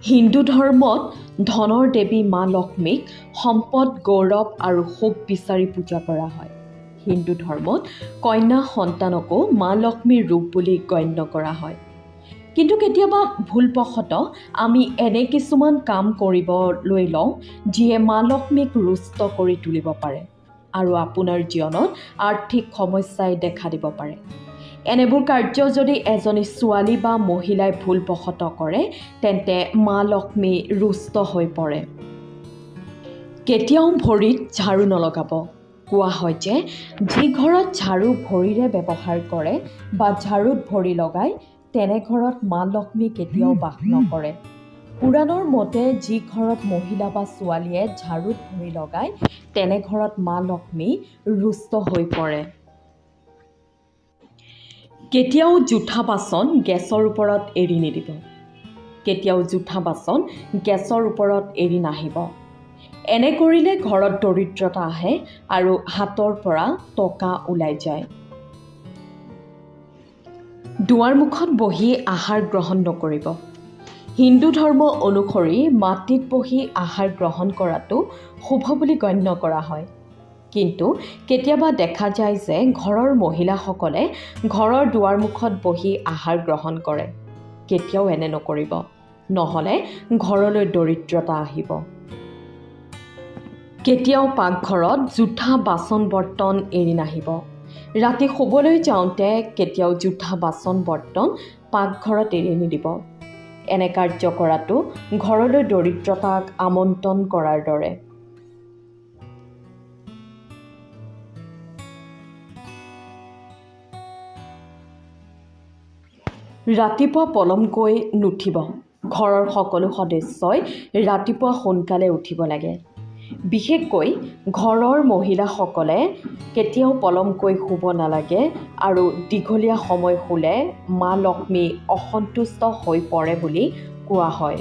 হিন্দু ধৰ্মত ধনৰ দেৱী মা লক্ষ্মীক সম্পদ, গৌৰৱ আৰু সুখ বিচাৰি পূজা কৰা হয়। হিন্দু ধৰ্মত কন্যা সন্তানকো মা লক্ষ্মীৰ ৰূপ বুলি গণ্য কৰা হয়। কিন্তু কেতিয়াবা ভুলবশতঃ আমি এনে কিছুমান কাম কৰিবলৈ লওঁ যিয়ে মা লক্ষ্মীক ৰুষ্ট কৰি তুলিব পাৰে আৰু আপোনাৰ জীৱনত আৰ্থিক সমস্যাই দেখা দিব পাৰে। এনেবোৰ কাৰ্য যদি এজনী ছোৱালী বা মহিলাই ভুলবশতঃ কৰে তেন্তে মা লক্ষ্মী ৰুষ্ট হৈ পৰে। কেতিয়াও ভৰিত ঝাৰু নলগাব। কোৱা হয় যে যি ঘৰত ঝাৰু ভৰিৰে ব্যৱহাৰ কৰে বা ঝাৰুত ভৰি লগায় তেনে ঘৰত মা লক্ষ্মী কেতিয়াও বাস নকৰে। পুৰাণৰ মতে যি ঘৰত মহিলা বা ছোৱালীয়ে ঝাৰুত ভৰি লগায় তেনে ঘৰত মা লক্ষ্মী ৰুষ্ট হৈ পৰে। কেতিয়াও জোঠা বাচন গেছৰ ওপৰত এৰি নিদিব। কেতিয়াও জোঠা বাচন গেছৰ ওপৰত এৰি নাহিব। এনে কৰিলে ঘৰত দৰিদ্ৰতা আহে আৰু হাতৰ পৰা টকা ওলাই যায়। দুৱাৰ মুখত বহি আহাৰ গ্ৰহণ নকৰিব। হিন্দু ধৰ্ম অনুসৰি মাটিত বহি আহাৰ গ্ৰহণ কৰাটো শুভ বুলি গণ্য কৰা হয়। কিন্তু কেতিয়াবা দেখা যায় যে ঘৰৰ মহিলাসকলে ঘৰৰ দুৱাৰ মুখত বহি আহাৰ গ্ৰহণ কৰে। কেতিয়াও এনে নকৰিব, নহ'লে ঘৰলৈ দৰিদ্ৰতা আহিব। কেতিয়াও পাকঘৰত জোঠা বাচন বৰ্তন এৰি নাহিব। ৰাতি শুবলৈ যাওঁতে কেতিয়াও জোঠা বাচন বৰ্তন পাকঘৰত এৰি নিদিব। এনে কাৰ্য কৰাটো ঘৰলৈ দৰিদ্ৰতাক আমন্ত্ৰণ কৰাৰ দৰে। ৰাতিপুৱা পলমকৈ নুঠিব। ঘৰৰ সকলো সদস্যই ৰাতিপুৱা সোনকালে উঠিব লাগে। বিশেষকৈ ঘৰৰ মহিলাসকলে কেতিয়াও পলমকৈ শুব নালাগে আৰু দীঘলীয়া সময় শুলে মা লক্ষ্মী অসন্তুষ্ট হৈ পৰে বুলি কোৱা হয়।